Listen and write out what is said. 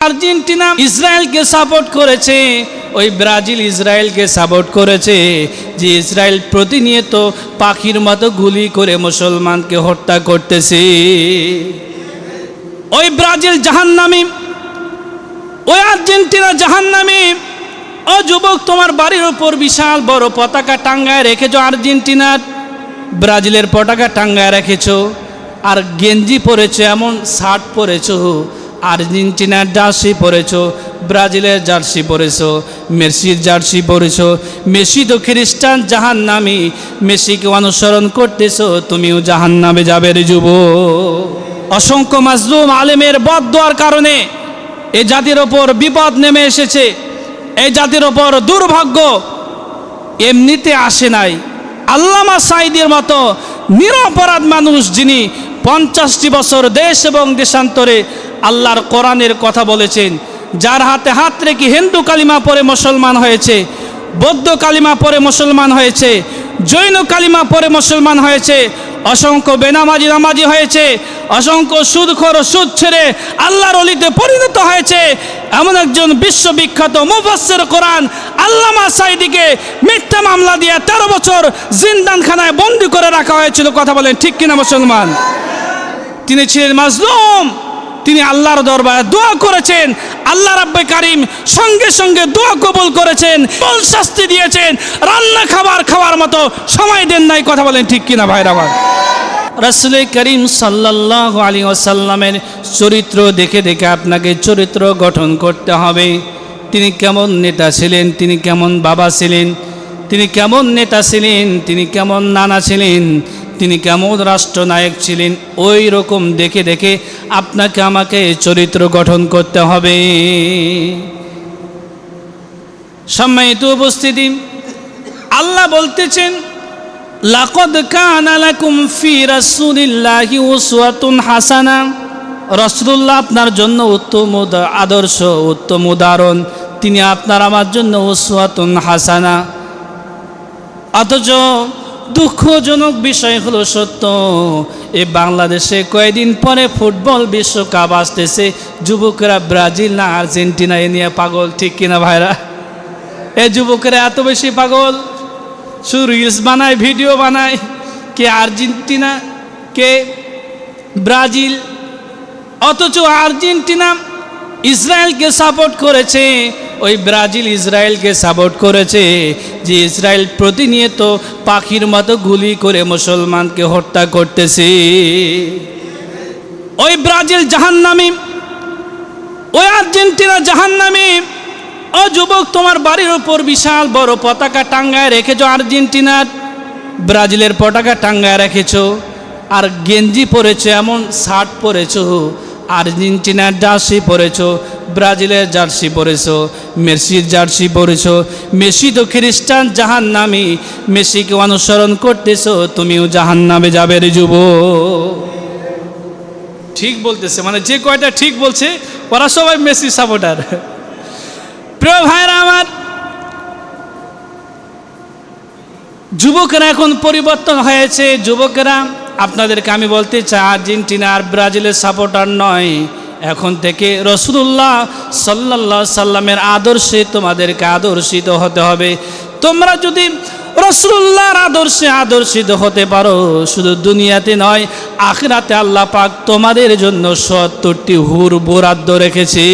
Argentina ইসরায়েলকে support করেছে, ওই ব্রাজিল ইসরায়েলকে সাপোর্ট করেছে যে ইসরায়েল প্রতিনিয়ত পাখির মতো গুলি করে মুসলমানকে হত্যা করতেছে। ওই ব্রাজিল জাহান্নামী, ওই আর্জেন্টিনা জাহান্নামী। ও যুবক, তোমার বাড়ির উপর বিশাল বড় পতাকা টাঙ্গায় রেখেছো, আর্জেন্টিনার ব্রাজিলের পতাকা টাঙ্গায় রেখেছো, আর গেঞ্জি পরেছো, এমন শার্ট পরেছো, আর্জেন্টিনার জার্সি পরেছো, ব্রাজিলের জার্সি পরেছো, মেসির জার্সি পরেছো। মেসি তো খ্রিস্টান জাহান্নামী, মেসিকে অনুসরণ করতেছো, তুমিও জাহান্নামে যাবে রে যুবক। অসংখ্য মাজলুম আলেমের বদদোয়ার কারণে এই জাতির ওপর বিপদ নেমে এসেছে। এই জাতির ওপর দুর্ভাগ্য এমনিতে আসে নাই। আল্লামা সাঈদীর মতো নিরপরাধ মানুষ, যিনি 50টি বছর দেশ এবং দেশান্তরে আল্লাহর কোরআনের কথা বলেছেন, যার হাতে হাত রেখে হিন্দু কালিমা পড়ে মুসলমান হয়েছে, বৌদ্ধ কালিমা পড়ে মুসলমান হয়েছে, জৈন কালিমা পড়ে মুসলমান হয়েছে, অসংখ্য বেনামাজি নামাজি হয়েছে, অসংখ্য সুদখোর সুদ ছেড়ে আল্লাহর ওলিতে পরিণত হয়েছে। এমন একজন বিশ্ববিখ্যাত মুফাসসির কোরআন আল্লামা সাঈদীকে মিথ্যা মামলা দিয়ে 13 বছর জিন্দানখানায় বন্দী করে রাখা হয়েছিল। কথা বলেন ঠিক কিনা মুসলমান? তিনি ছিলেন মাজলুম, তিনি আল্লাহর দরবারে দোয়া করেছেন, আল্লাহ রাব্বে কারীম সঙ্গে সঙ্গে দোয়া কবুল করেছেন, বল শাস্তি দিয়েছেন, রান্না খাওয়ার মতো সময় দেন নাই। কথা বলেন ঠিক কিনা ভাইরা আমার? রাসূল করিম সাল্লাল্লাহু আলাইহি ওয়াসাল্লামের চরিত্র দেখে দেখে আপনাকে চরিত্র গঠন করতে হবে। তিনি কেমন নেতা ছিলেন, তিনি কেমন বাবা ছিলেন, তিনি কেমন নেতা ছিলেন, তিনি কেমন নানা ছিলেন, তিনি কেমন রাষ্ট্রনায়ক ছিলেন, ওই রকম দেখে দেখে আপনাকে আমাকে চরিত্র গঠন করতে হবে। সম্মানিত উপস্থিতি, আল্লাহ বলতেছেন, লাকাদ কানা লাকুম ফি রাসূলিল্লাহি উসওয়াতুন হাসানা। রাসূলুল্লাহ আপনার জন্য উত্তম আদর্শ, উত্তম উদাহরণ, তিনি আপনার আমার জন্য উসওয়াতুন হাসানা। অথচ দুঃখজনক বিষয় হলো সত্য, এই বাংলাদেশে কয়েকদিন পরে ফুটবল বিশ্বকাপ আসতেছে, যুবকেরা ব্রাজিল না আর্জেন্টিনা এ নিয়ে পাগল। ঠিক কিনা ভাইরা? এই যুবকেরা এত বেশি পাগল, শুধু রিলস বানায়, ভিডিও বানায়, কে আর্জেন্টিনা কে ব্রাজিল। অথচ আর্জেন্টিনা ইসরায়েলকে সাপোর্ট করেছে, ওই ব্রাজিল ইসরায়েলকে সাপোর্ট করেছে যে ইসরায়েল প্রতিনিয়ত পাখির মতো গুলি করে মুসলমানকে হত্যা করতেছে। ওই ব্রাজিল জাহান্নামী, ওই আর্জেন্টিনা জাহান্নামী। ও যুবক, তোমার বাড়ির উপর বিশাল বড় পতাকা টাঙ্গায় রেখেছো, আর্জেন্টিনার ব্রাজিলের পতাকা টাঙ্গায় রেখেছো, আর গেঞ্জি পরেছো, এমন শার্ট পরেছো, আর্জেন্টিনার জার্সি পরেছো, ব্রাজিলের জার্সি পরেছো, মেসির জার্সি পরেছো। মেসি তো খ্রিস্টান জাহান্নামী, মেসিকে অনুসরণ করতেছো, তুমিও জাহান্নামে যাবে রে যুবক। ঠিক বলতেছে, মানে যে কয়টা ঠিক বলছে ওরা সবাই মেসি সাপোর্টার। প্রিয় ভাইরা আমার, যুবকেরা এখন পরিবর্তন হয়েছে। যুবকেরা, আপনাদেরকে আমি বলতে চাই, আর্জেন্টিনা আর ব্রাজিলের সাপোর্টার নয়, এখন থেকে রাসূলুল্লাহ সাল্লাল্লাহু আলাইহি সাল্লামের আদর্শে তোমাদেরকে আদর্শিত হতে হবে। তোমরা যদি রাসূলুল্লাহর আদর্শে আদর্শিত হতে পারো, শুধু দুনিয়াতে নয়, আখিরাতে আল্লাহ পাক তোমাদের জন্য 70টি হুর বরাদ্দ রেখেছে।